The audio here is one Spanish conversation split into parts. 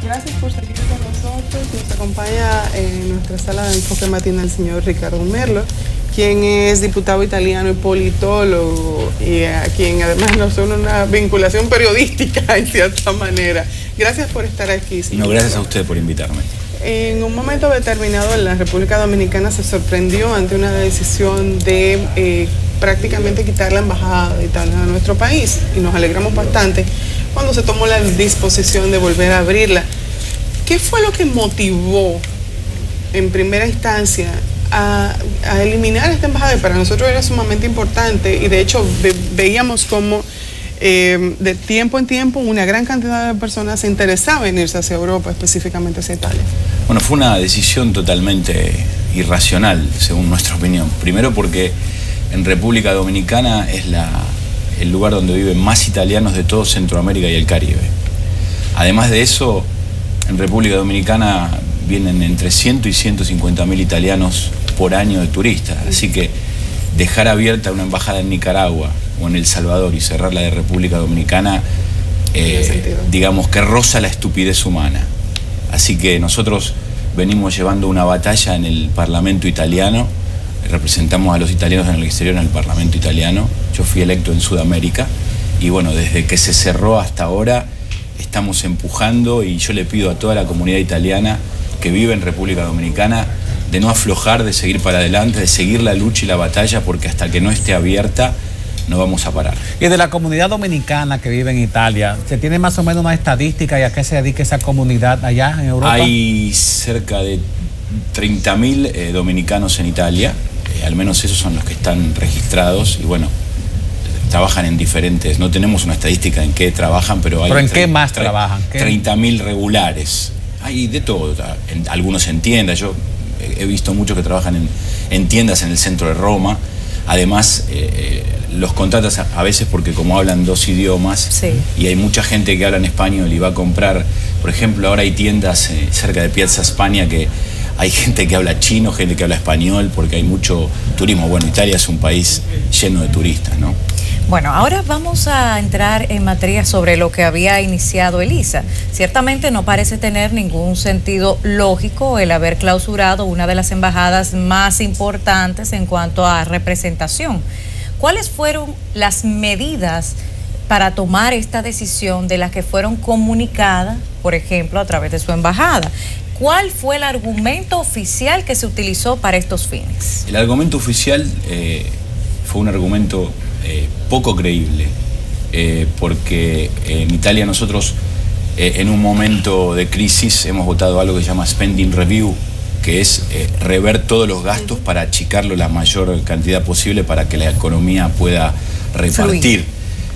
Gracias por seguir con nosotros. Nos acompaña en nuestra sala de enfoque matinal el señor Ricardo Merlo, quien es diputado italiano y politólogo, y a quien además nos une una vinculación periodística en cierta manera. Gracias por estar aquí, señor. No, gracias a usted por invitarme. En un momento determinado en la República Dominicana se sorprendió ante una decisión de prácticamente quitar la embajada de Italia a nuestro país, y nos alegramos bastante cuando se tomó la disposición de volver a abrirla. ¿Qué fue lo que motivó en primera instancia a eliminar esta embajada? Y para nosotros era sumamente importante, y de hecho veíamos como de tiempo en tiempo una gran cantidad de personas se interesaba en irse hacia Europa, específicamente hacia Italia. Bueno, fue una decisión totalmente irracional, según nuestra opinión. Primero porque en República Dominicana es el lugar donde viven más italianos de todo Centroamérica y el Caribe. Además de eso, en República Dominicana vienen entre 100 y 150.000 italianos por año de turistas. Así que dejar abierta una embajada en Nicaragua o en El Salvador y cerrarla de República Dominicana, digamos que roza la estupidez humana. Así que nosotros venimos llevando una batalla en el Parlamento italiano, representamos a los italianos en el exterior en el Parlamento italiano. Yo fui electo en Sudamérica y bueno, desde que se cerró hasta ahora estamos empujando, y yo le pido a toda la comunidad italiana que vive en República Dominicana de no aflojar, de seguir para adelante, de seguir la lucha y la batalla, porque hasta que no esté abierta no vamos a parar. Y de la comunidad dominicana que vive en Italia, ¿se tiene más o menos una estadística y a qué se dedica esa comunidad allá en Europa? Hay cerca de 30.000 dominicanos en Italia, al menos esos son los que están registrados, y bueno, trabajan en diferentes, no tenemos una estadística en qué trabajan, pero hay... ¿Pero en qué más trabajan? 30.000 regulares, hay de todo, algunos en tiendas, yo he visto muchos que trabajan en tiendas en el centro de Roma. Además, los contratas a veces porque como hablan dos idiomas, sí, y hay mucha gente que habla en español y va a comprar. Por ejemplo, ahora hay tiendas cerca de Piazza España que hay gente que habla chino, gente que habla español, porque hay mucho turismo. Bueno, Italia es un país lleno de turistas, ¿no? Bueno, ahora vamos a entrar en materia sobre lo que había iniciado Elisa. Ciertamente no parece tener ningún sentido lógico el haber clausurado una de las embajadas más importantes en cuanto a representación. ¿Cuáles fueron las medidas para tomar esta decisión de las que fueron comunicadas, por ejemplo, a través de su embajada? ¿Cuál fue el argumento oficial que se utilizó para estos fines? El argumento oficial fue un argumento poco creíble, porque en Italia nosotros en un momento de crisis hemos votado algo que se llama Spending Review, que es rever todos los gastos para achicarlo la mayor cantidad posible para que la economía pueda repartir.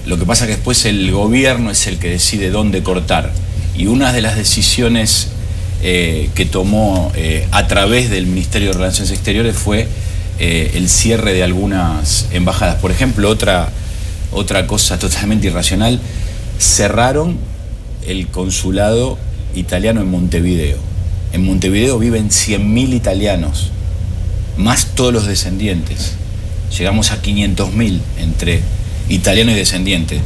Lo que pasa es que después el gobierno es el que decide dónde cortar, y una de las decisiones que tomó a través del Ministerio de Relaciones Exteriores fue el cierre de algunas embajadas. Por ejemplo, otra cosa totalmente irracional, cerraron el consulado italiano en Montevideo. En Montevideo viven 100.000 italianos, más todos los descendientes. Llegamos a 500.000 entre italianos y descendientes.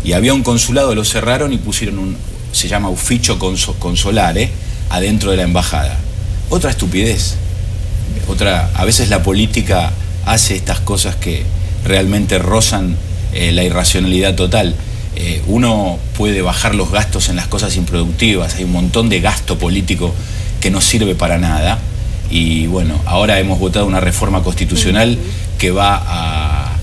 Y había un consulado, lo cerraron y pusieron se llama ufficio consolare, adentro de la embajada. Otra estupidez. A veces la política hace estas cosas que realmente rozan la irracionalidad total. Uno puede bajar los gastos en las cosas improductivas, hay un montón de gasto político que no sirve para nada, y bueno, ahora hemos votado una reforma constitucional que va a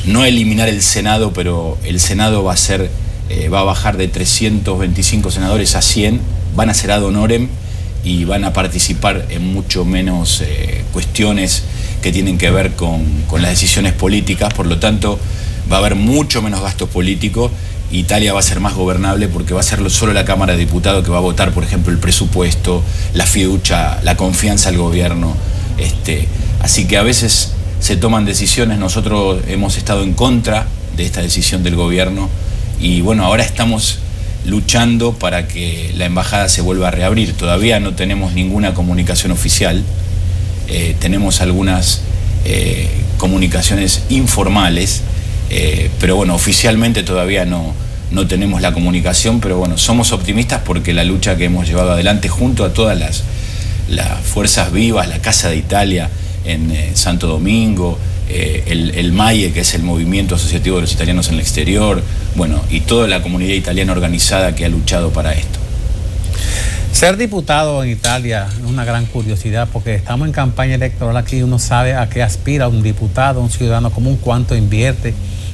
no eliminar el Senado, pero el Senado va a bajar de 325 senadores a 100, van a ser ad honorem y van a participar en mucho menos cuestiones que tienen que ver con las decisiones políticas. Por lo tanto, va a haber mucho menos gasto político. Italia va a ser más gobernable porque va a ser solo la Cámara de Diputados que va a votar, por ejemplo, el presupuesto, la fiducia, la confianza al gobierno. Así que a veces se toman decisiones. Nosotros hemos estado en contra de esta decisión del gobierno y bueno, ahora estamos luchando para que la embajada se vuelva a reabrir. Todavía no tenemos ninguna comunicación oficial, tenemos algunas comunicaciones informales, pero bueno, oficialmente todavía no no tenemos la comunicación, pero bueno, somos optimistas porque la lucha que hemos llevado adelante junto a todas las fuerzas vivas, la Casa de Italia en Santo Domingo, el MAIE, que es el Movimiento Asociativo de los Italianos en el Exterior, bueno, y toda la comunidad italiana organizada que ha luchado para esto. Ser diputado en Italia es una gran curiosidad porque estamos en campaña electoral aquí, uno sabe a qué aspira un diputado, un ciudadano común, cuánto invierte,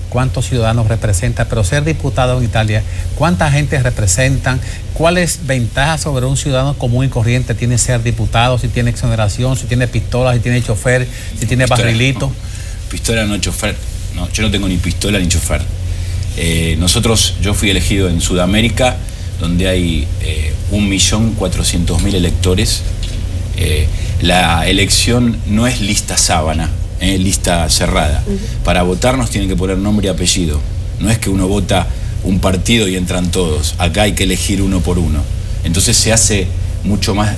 cuántos ciudadanos representa, pero ser diputado en Italia, ¿cuánta gente representan? ¿Cuáles ventajas sobre un ciudadano común y corriente tiene ser diputado? Si tiene exoneración, si tiene pistola, si tiene chofer, si tiene barrilito. No, pistola no, chofer. No, yo no tengo ni pistola ni chofer. Yo fui elegido en Sudamérica, donde hay 1.400.000 electores. La elección no es lista sábana, lista cerrada. Para votar nos tienen que poner nombre y apellido. No es que uno vota un partido y entran todos. Acá hay que elegir uno por uno. Entonces se hace mucho más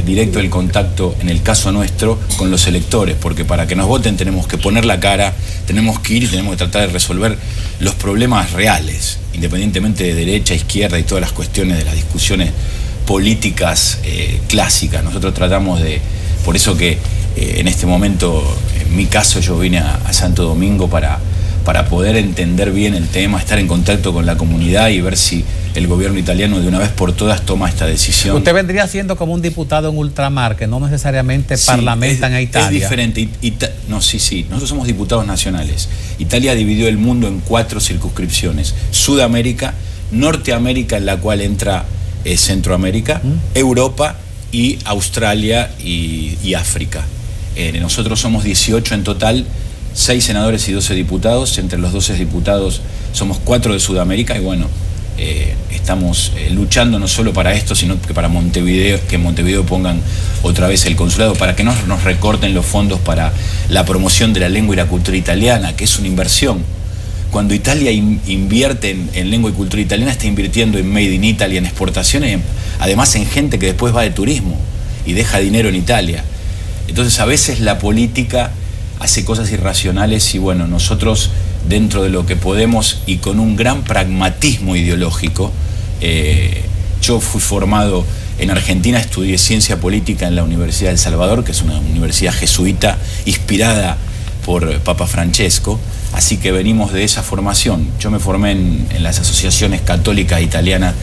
directo el contacto, en el caso nuestro, con los electores, porque para que nos voten tenemos que poner la cara, tenemos que ir y tenemos que tratar de resolver los problemas reales, independientemente de derecha, izquierda y todas las cuestiones de las discusiones políticas clásicas. Nosotros tratamos de, por eso que en este momento, en mi caso, yo vine a Santo Domingo para poder entender bien el tema, estar en contacto con la comunidad y ver si el gobierno italiano de una vez por todas toma esta decisión. Usted vendría siendo como un diputado en ultramar, que no necesariamente parlamentan a Italia. Es diferente. Nosotros somos diputados nacionales. Italia dividió el mundo en 4 circunscripciones. Sudamérica, Norteamérica, en la cual entra Centroamérica, Europa y Australia y África. Nosotros somos 18 en total, 6 senadores y 12 diputados. Entre los 12 diputados somos 4 de Sudamérica y bueno, estamos luchando no solo para esto, sino que para Montevideo, que en Montevideo pongan otra vez el consulado, para que no nos recorten los fondos para la promoción de la lengua y la cultura italiana, que es una inversión. Cuando Italia invierte en lengua y cultura italiana, está invirtiendo en Made in Italy, en exportaciones, además en gente que después va de turismo y deja dinero en Italia. Entonces a veces la política hace cosas irracionales y bueno, nosotros dentro de lo que podemos y con un gran pragmatismo ideológico, yo fui formado en Argentina, estudié ciencia política en la Universidad de El Salvador, que es una universidad jesuita inspirada por Papa Francesco, así que venimos de esa formación. Yo me formé en las asociaciones católicas italianas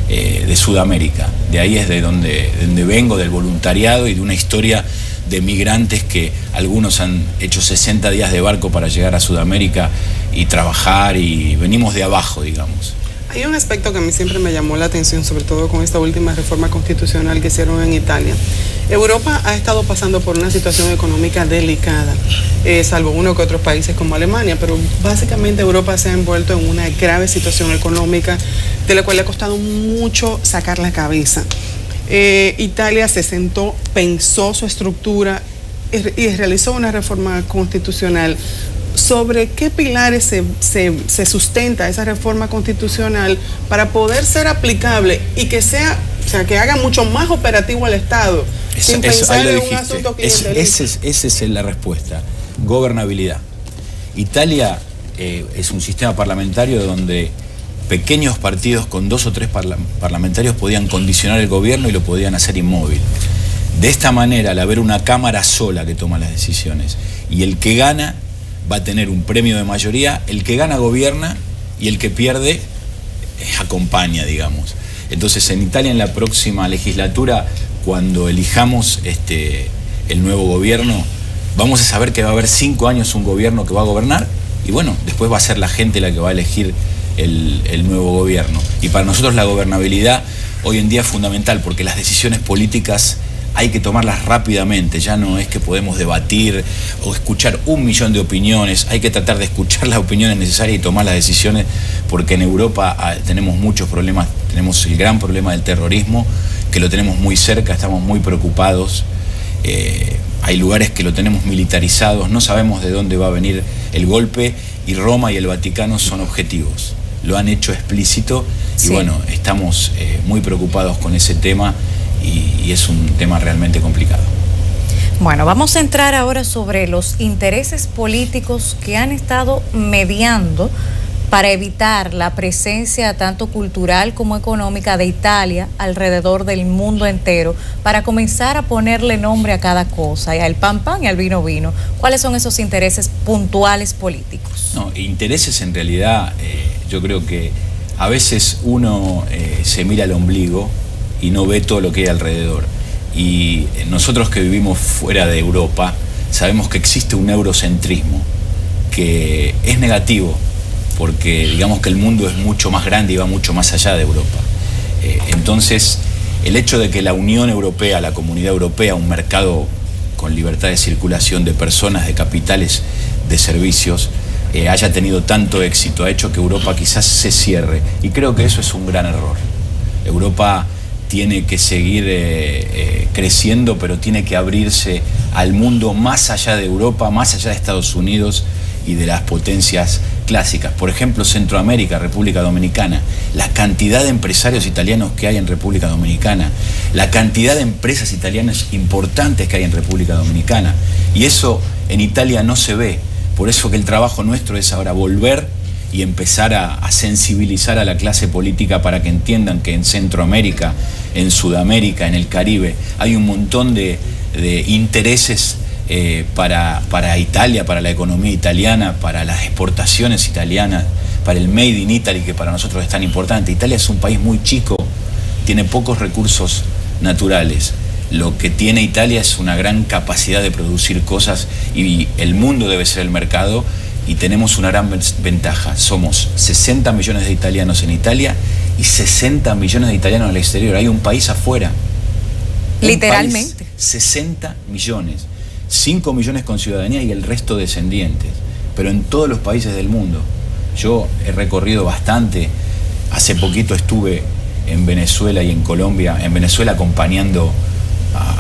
de Sudamérica, de ahí es de donde vengo, del voluntariado y de una historia de migrantes que algunos han hecho 60 días de barco para llegar a Sudamérica y trabajar, y venimos de abajo, digamos. Hay un aspecto que a mí siempre me llamó la atención, sobre todo con esta última reforma constitucional que hicieron en Italia. Europa ha estado pasando por una situación económica delicada, salvo uno que otros países como Alemania, pero básicamente Europa se ha envuelto en una grave situación económica de la cual le ha costado mucho sacar la cabeza. Italia se sentó, pensó su estructura y realizó una reforma constitucional. ¿Sobre qué pilares se sustenta esa reforma constitucional para poder ser aplicable y que sea, o sea, que haga mucho más operativo al Estado, sin pensar en un asunto clientelista? Esa es la respuesta. Gobernabilidad. Italia es un sistema parlamentario donde pequeños partidos con 2 o 3 parlamentarios podían condicionar el gobierno y lo podían hacer inmóvil. De esta manera, al haber una cámara sola que toma las decisiones y el que gana va a tener un premio de mayoría, el que gana gobierna y el que pierde acompaña, digamos. Entonces en Italia en la próxima legislatura, cuando elijamos el nuevo gobierno, vamos a saber que va a haber 5 años un gobierno que va a gobernar y bueno, después va a ser la gente la que va a elegir el nuevo gobierno. Y para nosotros la gobernabilidad hoy en día es fundamental porque las decisiones políticas hay que tomarlas rápidamente, ya no es que podemos debatir o escuchar 1.000.000 de opiniones, hay que tratar de escuchar las opiniones necesarias y tomar las decisiones, porque en Europa tenemos muchos problemas, tenemos el gran problema del terrorismo, que lo tenemos muy cerca, estamos muy preocupados, hay lugares que lo tenemos militarizados, no sabemos de dónde va a venir el golpe y Roma y el Vaticano son objetivos, lo han hecho explícito y bueno, estamos muy preocupados con ese tema. Y es un tema realmente complicado. Bueno, vamos a entrar ahora sobre los intereses políticos que han estado mediando para evitar la presencia tanto cultural como económica de Italia alrededor del mundo entero, para comenzar a ponerle nombre a cada cosa, y al pan pan y al vino vino? ¿Cuáles son esos intereses puntuales políticos? No, intereses en realidad, yo creo que a veces uno se mira al ombligo y no ve todo lo que hay alrededor. Y nosotros que vivimos fuera de Europa sabemos que existe un eurocentrismo que es negativo, porque digamos que el mundo es mucho más grande y va mucho más allá de Europa. Entonces, el hecho de que la Unión Europea, la Comunidad Europea, un mercado con libertad de circulación de personas, de capitales, de servicios, haya tenido tanto éxito, ha hecho que Europa quizás se cierre, y creo que eso es un gran error. Europa tiene que seguir creciendo, pero tiene que abrirse al mundo más allá de Europa, más allá de Estados Unidos y de las potencias clásicas. Por ejemplo, Centroamérica, República Dominicana, la cantidad de empresarios italianos que hay en República Dominicana, la cantidad de empresas italianas importantes que hay en República Dominicana, y eso en Italia no se ve. Por eso que el trabajo nuestro es ahora volver y empezar a sensibilizar a la clase política para que entiendan que en Centroamérica, en Sudamérica, en el Caribe, hay un montón de intereses para Italia, para la economía italiana, para las exportaciones italianas, para el Made in Italy, que para nosotros es tan importante. Italia es un país muy chico, tiene pocos recursos naturales. Lo que tiene Italia es una gran capacidad de producir cosas, y el mundo debe ser el mercado, y tenemos una gran ventaja. Somos 60 millones de italianos en Italia y 60 millones de italianos en el exterior. Hay un país afuera. Literalmente. 60 millones. 5 millones con ciudadanía y el resto descendientes, pero en todos los países del mundo. Yo he recorrido bastante. Hace poquito estuve en Venezuela y en Colombia. En Venezuela acompañando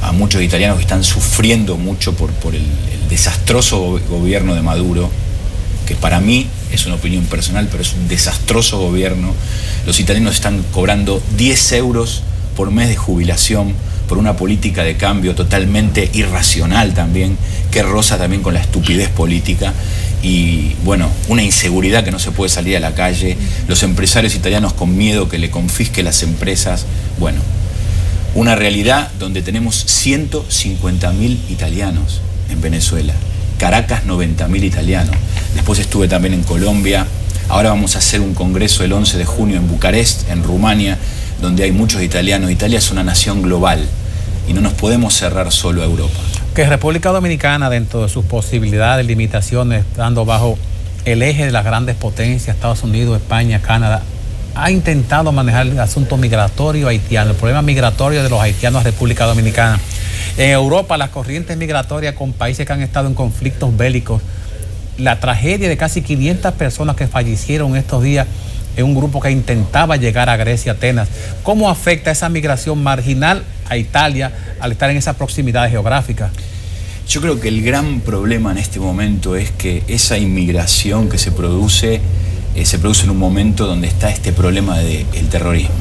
a muchos italianos que están sufriendo mucho por el desastroso gobierno de Maduro, que para mí es una opinión personal, pero es un desastroso gobierno. Los italianos están cobrando 10 euros por mes de jubilación por una política de cambio totalmente irracional también, que roza también con la estupidez política, y bueno, una inseguridad que no se puede salir a la calle, los empresarios italianos con miedo que le confisque las empresas. Bueno, una realidad donde tenemos 150.000 italianos en Venezuela, Caracas 90.000 italianos. Después estuve también en Colombia. Ahora vamos a hacer un congreso el 11 de junio en Bucarest, en Rumania, donde hay muchos italianos. Italia es una nación global y no nos podemos cerrar solo a Europa. Que República Dominicana, dentro de sus posibilidades, limitaciones, estando bajo el eje de las grandes potencias, Estados Unidos, España, Canadá, ha intentado manejar el asunto migratorio haitiano, el problema migratorio de los haitianos a República Dominicana. En Europa, las corrientes migratorias con países que han estado en conflictos bélicos, la tragedia de casi 500 personas que fallecieron estos días en un grupo que intentaba llegar a Grecia, Atenas. ¿Cómo afecta esa migración marginal a Italia al estar en esa proximidad geográfica? Yo creo que el gran problema en este momento es que esa inmigración que se produce en un momento donde está este problema del terrorismo.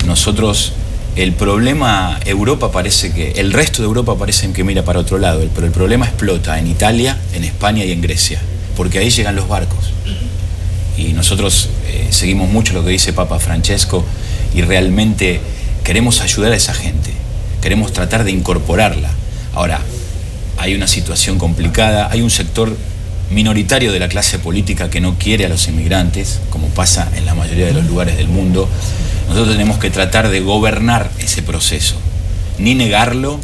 Nosotros, el problema, Europa parece que, el resto de Europa parece que mira para otro lado, pero el problema explota en Italia, en España y en Grecia, porque ahí llegan los barcos. Y nosotros seguimos mucho lo que dice Papa Francesco, y realmente queremos ayudar a esa gente, queremos tratar de incorporarla. Ahora, hay una situación complicada, hay un sector minoritario de la clase política que no quiere a los inmigrantes, como pasa en la mayoría de los lugares del mundo. Nosotros tenemos que tratar de gobernar ese proceso, ni negarlo,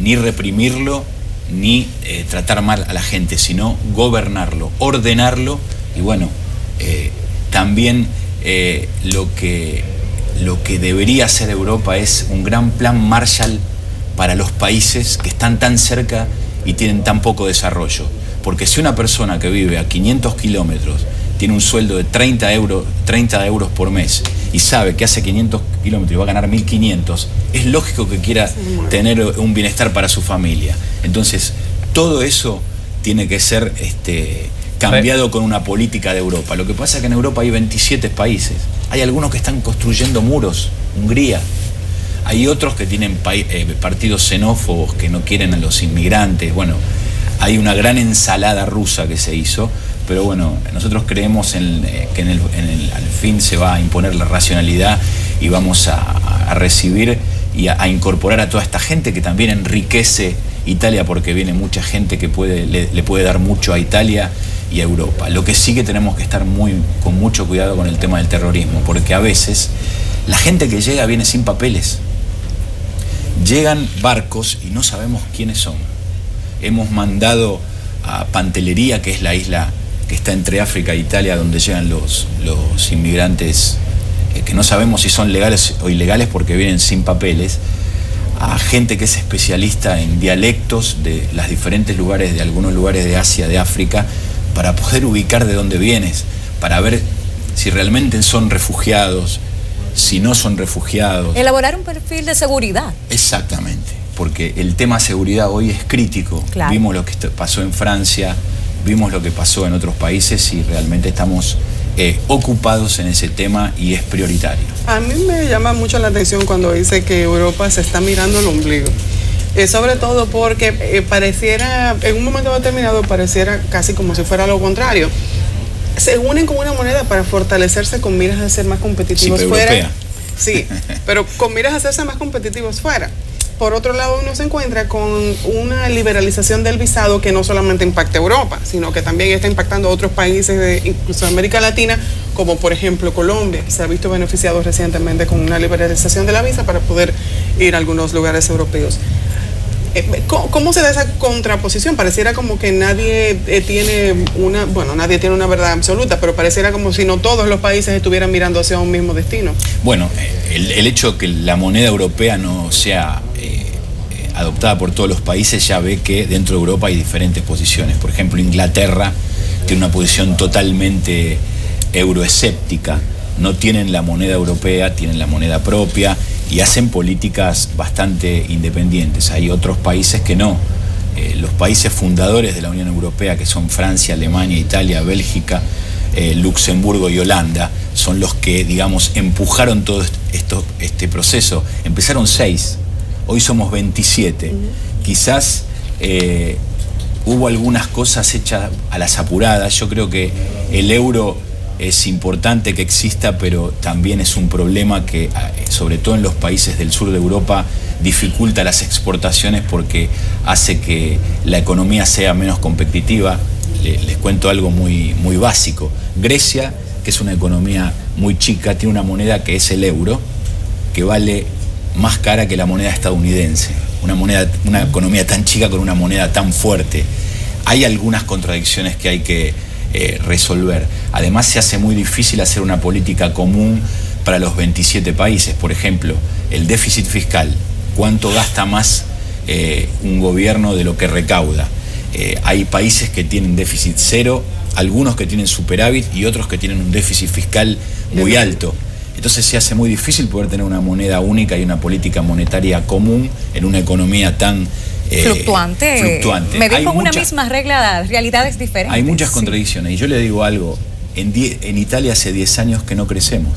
ni reprimirlo, ni tratar mal a la gente, sino gobernarlo, ordenarlo. Y bueno, también lo que debería hacer Europa es un gran plan Marshall para los países que están tan cerca y tienen tan poco desarrollo. Porque si una persona que vive a 500 kilómetros tiene un sueldo de 30 euros por mes y sabe que hace 500 kilómetros y va a ganar 1.500, es lógico que quiera tener un bienestar para su familia. Entonces, todo eso tiene que ser cambiado con una política de Europa. Lo que pasa es que en Europa hay 27 países. Hay algunos que están construyendo muros, Hungría. Hay otros que tienen partidos xenófobos que no quieren a los inmigrantes. Bueno, hay una gran ensalada rusa que se hizo, pero bueno, nosotros creemos que al fin se va a imponer la racionalidad y vamos a recibir y a incorporar a toda esta gente que también enriquece Italia, porque viene mucha gente que le puede dar mucho a Italia y a Europa. Lo que sí que tenemos que estar con mucho cuidado con el tema del terrorismo, porque a veces la gente que llega viene sin papeles. Llegan barcos y no sabemos quiénes son. Hemos mandado a Pantelleria, que es la isla que está entre África e Italia, donde llegan los inmigrantes que no sabemos si son legales o ilegales porque vienen sin papeles, a gente que es especialista en dialectos de los diferentes lugares, de algunos lugares de Asia, de África, para poder ubicar de dónde vienes, para ver si realmente son refugiados, si no son refugiados. Elaborar un perfil de seguridad. Exactamente, porque el tema seguridad hoy es crítico. Claro. Vimos lo que pasó en Francia, vimos lo que pasó en otros países y realmente estamos ocupados en ese tema y es prioritario. A mí me llama mucho la atención cuando dice que Europa se está mirando el ombligo. Sobre todo porque pareciera, en un momento determinado, pareciera casi como si fuera lo contrario. Se unen con una moneda para fortalecerse con miras a ser más competitivos Sí, fuera. europea. Sí, pero con miras a hacerse más competitivos fuera. Por otro lado, uno se encuentra con una liberalización del visado que no solamente impacta a Europa, sino que también está impactando a otros países, incluso de América Latina, como por ejemplo Colombia, que se ha visto beneficiado recientemente con una liberalización de la visa para poder ir a algunos lugares europeos. ¿Cómo se da esa contraposición? Pareciera como que nadie tiene una verdad absoluta, pero pareciera como si no todos los países estuvieran mirando hacia un mismo destino. Bueno, el hecho de que la moneda europea no sea adoptada por todos los países ya ve que dentro de Europa hay diferentes posiciones. Por ejemplo, Inglaterra tiene una posición totalmente euroescéptica. No tienen la moneda europea, tienen la moneda propia y hacen políticas bastante independientes. Hay otros países que no. Los países fundadores de la Unión Europea, que son Francia, Alemania, Italia, Bélgica, Luxemburgo y Holanda, son los que, digamos, empujaron todo este proceso. Empezaron 6, hoy somos 27. Quizás hubo algunas cosas hechas a las apuradas. Yo creo que el euro es importante que exista, pero también es un problema que, sobre todo en los países del sur de Europa, dificulta las exportaciones porque hace que la economía sea menos competitiva. Les cuento algo muy básico. Grecia, que es una economía muy chica, tiene una moneda que es el euro, que vale más cara que la moneda estadounidense. Una economía tan chica con una moneda tan fuerte. Hay algunas contradicciones que hay que resolver. Además, se hace muy difícil hacer una política común para los 27 países. Por ejemplo, el déficit fiscal. ¿Cuánto gasta más un gobierno de lo que recauda? Hay países que tienen déficit cero, algunos que tienen superávit y otros que tienen un déficit fiscal muy alto. Entonces se hace muy difícil poder tener una moneda única y una política monetaria común en una economía tan fluctuante. Medir con una misma regla, realidades diferentes. Hay muchas contradicciones. Y yo le digo algo, en Italia hace 10 años que no crecemos.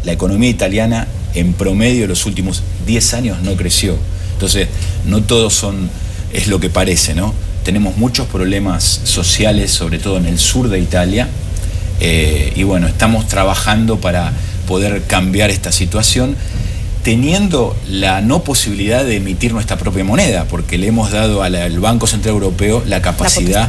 La economía italiana en promedio los últimos 10 años no creció. Entonces, no todos es lo que parece, ¿no? Tenemos muchos problemas sociales, sobre todo en el sur de Italia, y bueno, estamos trabajando para poder cambiar esta situación, teniendo la no posibilidad de emitir nuestra propia moneda, porque le hemos dado al Banco Central Europeo la capacidad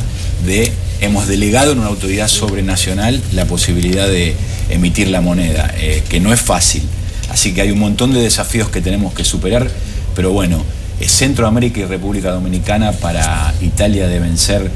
hemos delegado en una autoridad sobrenacional la posibilidad de emitir la moneda, que no es fácil. Así que hay un montón de desafíos que tenemos que superar, pero bueno, Centroamérica y República Dominicana para Italia deben ser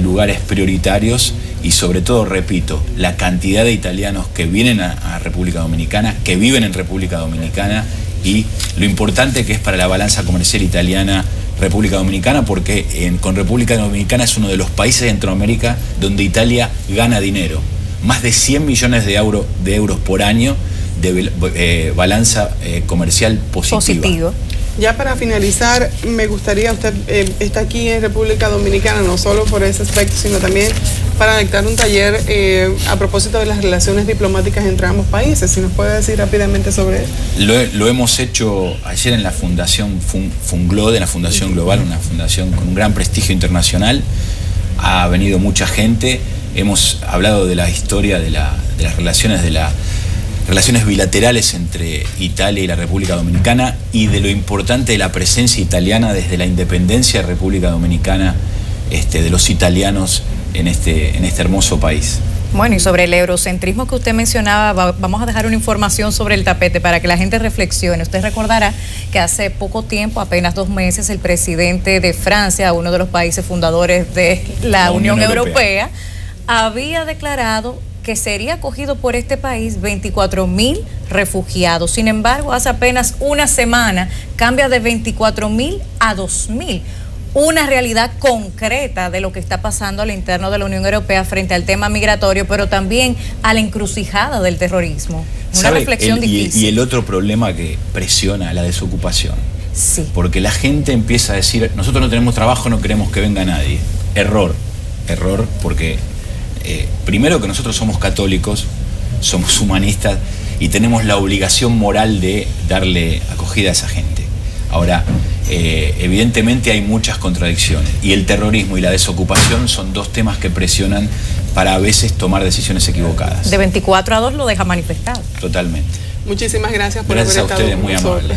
lugares prioritarios y sobre todo, repito, la cantidad de italianos que vienen a República Dominicana, que viven en República Dominicana y lo importante que es para la balanza comercial italiana República Dominicana, porque con República Dominicana es uno de los países de Centroamérica donde Italia gana dinero. Más de 100 millones de euros por año de balanza comercial positiva. Ya para finalizar, me gustaría, usted está aquí en República Dominicana, no solo por ese aspecto, sino también para dictar un taller a propósito de las relaciones diplomáticas entre ambos países. Si nos puede decir rápidamente sobre él. Lo hemos hecho ayer en la Fundación Funglode, en la Fundación Global, una fundación con un gran prestigio internacional. Ha venido mucha gente. hemos hablado de la historia de las relaciones bilaterales entre Italia y la República Dominicana y de lo importante de la presencia italiana desde la independencia de República Dominicana, de los italianos en este hermoso país. Bueno, y sobre el eurocentrismo que usted mencionaba, vamos a dejar una información sobre el tapete para que la gente reflexione. Usted recordará que hace poco tiempo, apenas 2 meses, el presidente de Francia, uno de los países fundadores de la Unión Europea, había declarado que sería acogido por este país 24.000 refugiados. Sin embargo, hace apenas una semana cambia de 24.000 a 2.000. Una realidad concreta de lo que está pasando al interno de la Unión Europea frente al tema migratorio, pero también a la encrucijada del terrorismo. Una reflexión difícil. Y el otro problema que presiona, la desocupación. Sí. Porque la gente empieza a decir, nosotros no tenemos trabajo, no queremos que venga nadie. Error, porque primero que nosotros somos católicos, somos humanistas y tenemos la obligación moral de darle acogida a esa gente. Ahora, evidentemente hay muchas contradicciones y el terrorismo y la desocupación son 2 temas que presionan para a veces tomar decisiones equivocadas. De 24 a 2 lo deja manifestado. Totalmente. Muchísimas gracias por haber estado con nosotros. Muy amable.